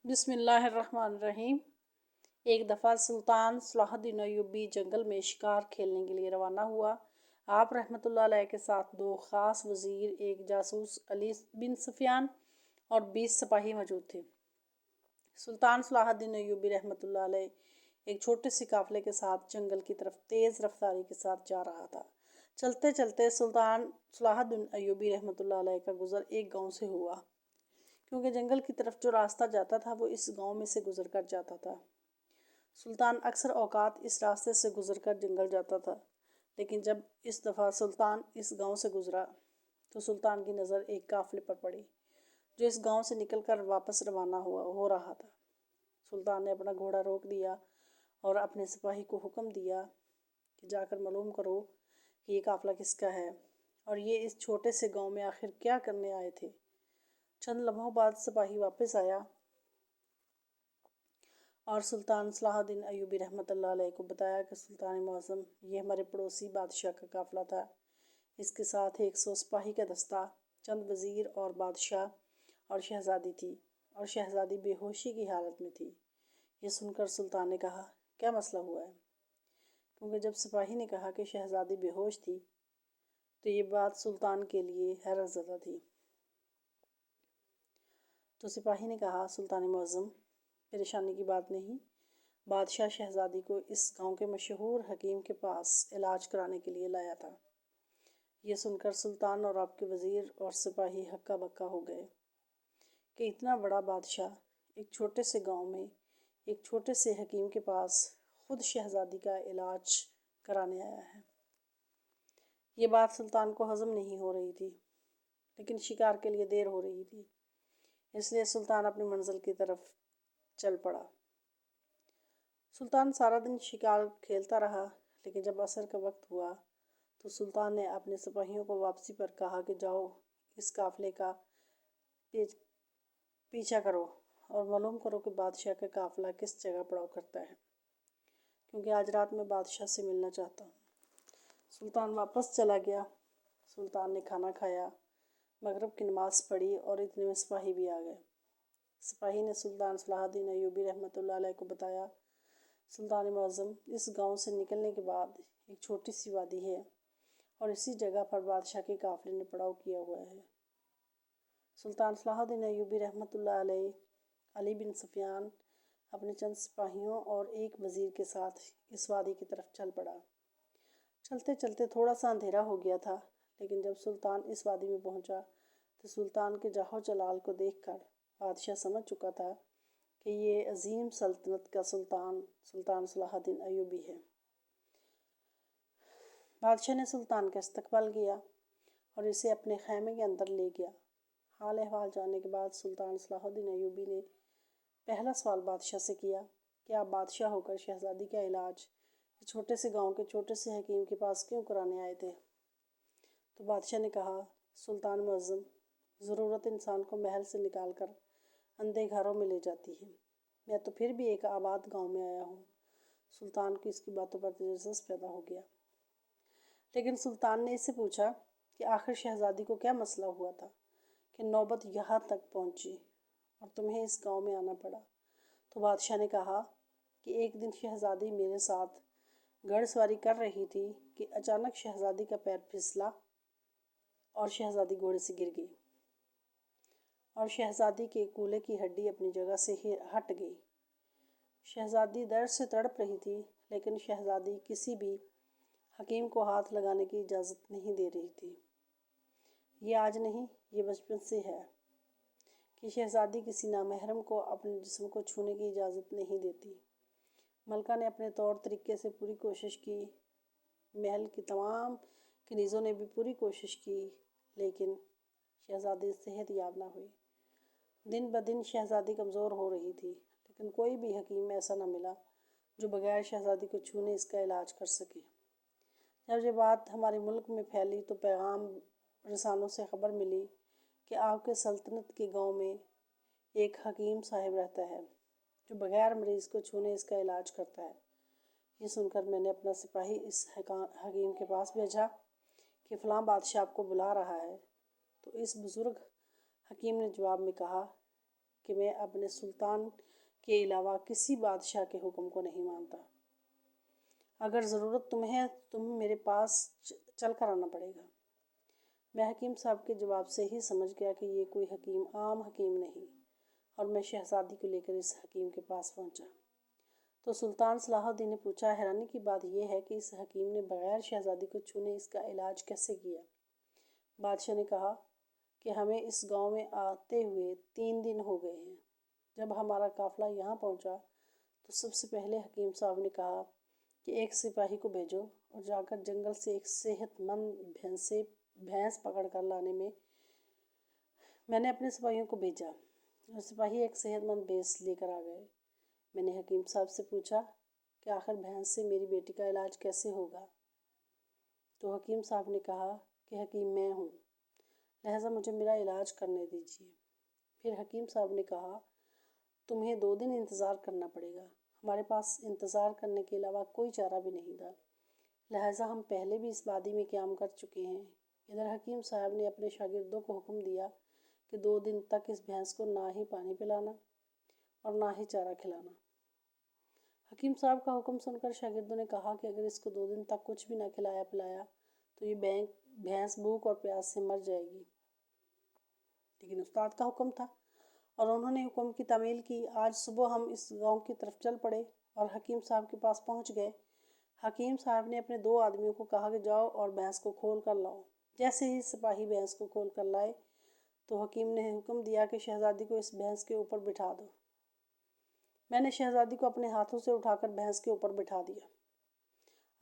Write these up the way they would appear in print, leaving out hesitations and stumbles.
بسم اللہ الرحمن الرحیم۔ ایک دفعہ سلطان صلاح الدین ایوبی جنگل میں شکار کھیلنے کے لیے روانہ ہوا۔ آپ رحمۃ اللہ علیہ کے ساتھ 2 خاص وزیر، ایک جاسوس علی بن سفیان اور 20 سپاہی موجود تھے۔ سلطان صلاح الدین ایوبی رحمۃ اللہ علیہ ایک چھوٹے سے قافلے کے ساتھ جنگل کی طرف تیز رفتاری کے ساتھ جا رہا تھا۔ چلتے چلتے سلطان صلاح الدین ایوبی رحمۃ اللہ علیہ کا گزر ایک گاؤں سے ہوا، کیونکہ جنگل کی طرف جو راستہ جاتا تھا وہ اس گاؤں میں سے گزر کر جاتا تھا۔ سلطان اکثر اوقات اس راستے سے گزر کر جنگل جاتا تھا، لیکن جب اس دفعہ سلطان اس گاؤں سے گزرا تو سلطان کی نظر ایک قافلے پر پڑی جو اس گاؤں سے نکل کر واپس روانہ ہو رہا تھا۔ سلطان نے اپنا گھوڑا روک دیا اور اپنے سپاہی کو حکم دیا کہ جا کر معلوم کرو کہ یہ قافلہ کس کا ہے اور یہ اس چھوٹے سے گاؤں میں آخر کیا کرنے آئے تھے۔ چند لمحوں بعد سپاہی واپس آیا اور سلطان صلاح الدین ایوبی رحمۃ اللہ علیہ کو بتایا کہ سلطان معظم، یہ ہمارے پڑوسی بادشاہ کا قافلہ تھا۔ اس کے ساتھ 100 سپاہی کا دستہ، چند وزیر اور بادشاہ اور شہزادی تھی، اور شہزادی بے ہوشی کی حالت میں تھی۔ یہ سن کر سلطان نے کہا، کیا مسئلہ ہوا ہے؟ کیونکہ جب سپاہی نے کہا کہ شہزادی بے ہوش تھی تو یہ بات سلطان کے لیے حیرت زدہ تھی۔ تو سپاہی نے کہا، سلطان معظم، پریشانی کی بات نہیں، بادشاہ شہزادی کو اس گاؤں کے مشہور حکیم کے پاس علاج کرانے کے لیے لایا تھا۔ یہ سن کر سلطان اور آپ کے وزیر اور سپاہی ہکا بکا ہو گئے کہ اتنا بڑا بادشاہ ایک چھوٹے سے گاؤں میں ایک چھوٹے سے حکیم کے پاس خود شہزادی کا علاج کرانے آیا ہے۔ یہ بات سلطان کو ہضم نہیں ہو رہی تھی، لیکن شکار کے لیے دیر ہو رہی تھی، اس لیے سلطان اپنی منزل کی طرف چل پڑا۔ سلطان سارا دن شکار کھیلتا رہا، لیکن جب عصر کا وقت ہوا تو سلطان نے اپنے سپاہیوں کو واپسی پر کہا کہ جاؤ اس قافلے کا پیچھا کرو اور معلوم کرو کہ بادشاہ کا قافلہ کس جگہ پڑاؤ کرتا ہے، کیونکہ آج رات میں بادشاہ سے ملنا چاہتا ہوں۔ سلطان واپس چلا گیا۔ سلطان نے کھانا کھایا، مغرب کی نماز پڑھی اور اتنے میں سپاہی بھی آ گئے۔ سپاہی نے سلطان صلاح الدین ایوبی رحمۃ اللہ علیہ کو بتایا، سلطان معظم، اس گاؤں سے نکلنے کے بعد ایک چھوٹی سی وادی ہے اور اسی جگہ پر بادشاہ کے قافلے نے پڑاؤ کیا ہوا ہے۔ سلطان صلاح الدین ایوبی رحمۃ اللہ علیہ علی بن سفیان اپنے چند سپاہیوں اور ایک وزیر کے ساتھ اس وادی کی طرف چل پڑا۔ چلتے چلتے تھوڑا سا اندھیرا ہو گیا تھا، لیکن جب سلطان اس وادی میں پہنچا تو سلطان کے جاہ جلال کو دیکھ کر بادشاہ سمجھ چکا تھا کہ یہ عظیم سلطنت کا سلطان صلاح الدین ایوبی ہے۔ بادشاہ نے سلطان کا استقبال کیا اور اسے اپنے خیمے کے اندر لے گیا۔ حال احوال جاننے کے بعد سلطان صلاح الدین ایوبی نے پہلا سوال بادشاہ سے کیا کہ آپ بادشاہ ہو کر شہزادی کا علاج چھوٹے سے گاؤں کے چھوٹے سے حکیم کے پاس کیوں کرانے آئے تھے؟ تو بادشاہ نے کہا، سلطان معظم، ضرورت انسان کو محل سے نکال کر اندھے گھروں میں لے جاتی ہے۔ میں تو پھر بھی ایک آباد گاؤں میں آیا ہوں۔ سلطان کو اس کی باتوں پر تجسس پیدا ہو گیا، لیکن سلطان نے اس سے پوچھا کہ آخر شہزادی کو کیا مسئلہ ہوا تھا کہ نوبت یہاں تک پہنچی اور تمہیں اس گاؤں میں آنا پڑا؟ تو بادشاہ نے کہا کہ ایک دن شہزادی میرے ساتھ گھڑ سواری کر رہی تھی کہ اچانک شہزادی کا پیر پھسلا اور شہزادی گھوڑے سے گر گئی اور شہزادی کے کولے کی ہڈی اپنی جگہ سے ہٹ گئی۔ شہزادی درد سے تڑپ رہی تھی، لیکن شہزادی کسی بھی حکیم کو ہاتھ لگانے کی اجازت نہیں دے رہی تھی۔ یہ آج نہیں، یہ بچپن سے ہے کہ شہزادی کسی نامحرم کو اپنے جسم کو چھونے کی اجازت نہیں دیتی۔ ملکہ نے اپنے طور طریقے سے پوری کوشش کی، محل کی تمام کنیزوں نے بھی پوری کوشش کی، لیکن شہزادی صحت یاب نہ ہوئی۔ دن بدن شہزادی کمزور ہو رہی تھی، لیکن کوئی بھی حکیم ایسا نہ ملا جو بغیر شہزادی کو چھونے اس کا علاج کر سکے۔ جب یہ بات ہمارے ملک میں پھیلی تو پیغام رسانوں سے خبر ملی کہ آپ کے سلطنت کے گاؤں میں ایک حکیم صاحب رہتا ہے جو بغیر مریض کو چھونے اس کا علاج کرتا ہے۔ یہ سن کر میں نے اپنا سپاہی اس حکیم کے پاس بھیجا کہ فلاں بادشاہ آپ کو بلا رہا ہے۔ تو اس بزرگ حکیم نے جواب میں کہا کہ میں اپنے سلطان کے علاوہ کسی بادشاہ کے حکم کو نہیں مانتا۔ اگر ضرورت تمہیں تمہیں میرے پاس چل کر آنا پڑے گا۔ میں حکیم صاحب کے جواب سے ہی سمجھ گیا کہ یہ کوئی حکیم عام حکیم نہیں، اور میں شہزادی کو لے کر اس حکیم کے پاس پہنچا تو سلطان صلاح الدین نے پوچھا، حیرانی کی بات یہ ہے کہ اس حکیم نے بغیر شہزادی کو چھونے اس کا علاج کیسے کیا؟ بادشاہ نے کہا کہ ہمیں اس گاؤں میں آتے ہوئے 3 دن ہو گئے ہیں۔ جب ہمارا قافلہ یہاں پہنچا تو سب سے پہلے حکیم صاحب نے کہا کہ ایک سپاہی کو بھیجو اور جا کر جنگل سے ایک صحت مند بھینس پکڑ کر لانے میں نے اپنے سپاہیوں کو بھیجا اور سپاہی ایک صحت مند بھینس لے کر آ گئے۔ میں نے حکیم صاحب سے پوچھا کہ آخر بھینس سے میری بیٹی کا علاج کیسے ہوگا؟ تو حکیم صاحب نے کہا کہ حکیم میں ہوں، لہٰذا مجھے میرا علاج کرنے دیجیے۔ پھر حکیم صاحب نے کہا، تمہیں 2 دن انتظار کرنا پڑے گا۔ ہمارے پاس انتظار کرنے کے علاوہ کوئی چارہ بھی نہیں تھا، لہٰذا ہم پہلے بھی اس وادی میں قیام کر چکے ہیں۔ ادھر حکیم صاحب نے اپنے شاگردوں کو حکم دیا کہ 2 دن تک اس بھینس کو نہ ہی پانی پلانا اور نہ ہی چارہ کھلانا۔ حکیم صاحب کا حکم سن کر شاگردوں نے کہا کہ اگر اس کو 2 دن تک کچھ بھی نہ کھلایا پلایا تو یہ بھینس بھوک اور پیاس سے مر جائے گی۔ لیکن استاد کا حکم تھا اور انہوں نے حکم کی تعمیل کی۔ آج صبح ہم اس گاؤں کی طرف چل پڑے اور حکیم صاحب کے پاس پہنچ گئے۔ حکیم صاحب نے اپنے 2 آدمیوں کو کہا کہ جاؤ اور بھینس کو کھول کر لاؤ۔ جیسے ہی سپاہی بھینس کو کھول کر لائے تو حکیم نے حکم دیا کہ شہزادی کو اس بھینس کے اوپر بٹھا دو۔ میں نے شہزادی کو اپنے ہاتھوں سے اٹھا کر بھینس کے اوپر بٹھا دیا۔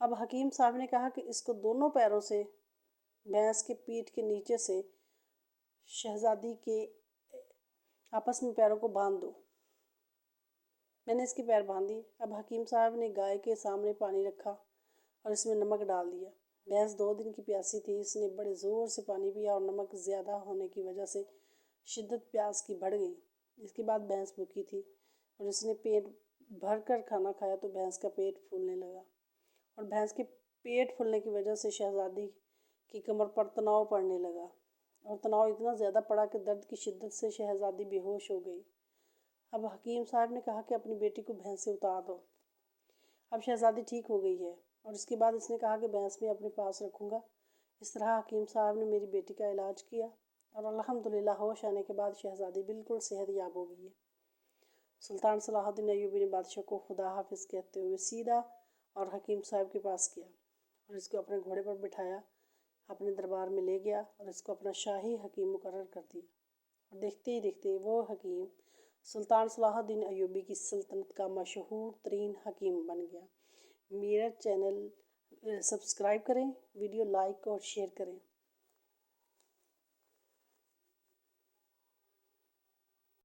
اب حکیم صاحب نے کہا کہ اس کو دونوں پیروں سے بھینس کے پیٹھ کے نیچے سے شہزادی کے آپس میں پیروں کو باندھ دو۔ میں نے اس کے پیر باندھ دیے۔ اب حکیم صاحب نے گائے کے سامنے پانی رکھا اور اس میں نمک ڈال دیا۔ بھینس 2 دن کی پیاسی تھی، اس نے بڑے زور سے پانی پیا اور نمک زیادہ ہونے کی وجہ سے شدت پیاس کی بڑھ گئی۔ اس کے بعد بھینس بھوکی تھی اور اس نے پیٹ بھر کر کھانا کھایا تو بھینس کا پیٹ پھولنے لگا، اور بھینس کے پیٹ پھولنے کی وجہ سے شہزادی کی کمر پر تناؤ پڑنے لگا، اور تناؤ اتنا زیادہ پڑا کہ درد کی شدت سے شہزادی بے ہوش ہو گئی۔ اب حکیم صاحب نے کہا کہ اپنی بیٹی کو بھینس سے اتار دو۔ اب شہزادی ٹھیک ہو گئی ہے، اور اس کے بعد اس نے کہا کہ بھینس میں اپنے پاس رکھوں گا۔ اس طرح حکیم صاحب نے میری بیٹی کا علاج کیا اور الحمدللہ ہوش آنے کے بعد شہزادی بالکل صحت یاب ہو گئی ہے۔ سلطان صلاح الدین ایوبی نے بادشاہ کو خدا حافظ کہتے ہوئے سیدھا اور حکیم صاحب کے پاس کیا اور اس کو اپنے گھوڑے پر بٹھایا، اپنے دربار میں لے گیا اور اس کو اپنا شاہی حکیم مقرر کر دیا، اور دیکھتے ہی دیکھتے وہ حکیم سلطان صلاح الدین ایوبی کی سلطنت کا مشہور ترین حکیم بن گیا۔ میرا چینل سبسکرائب کریں، ویڈیو لائک اور شیئر کریں۔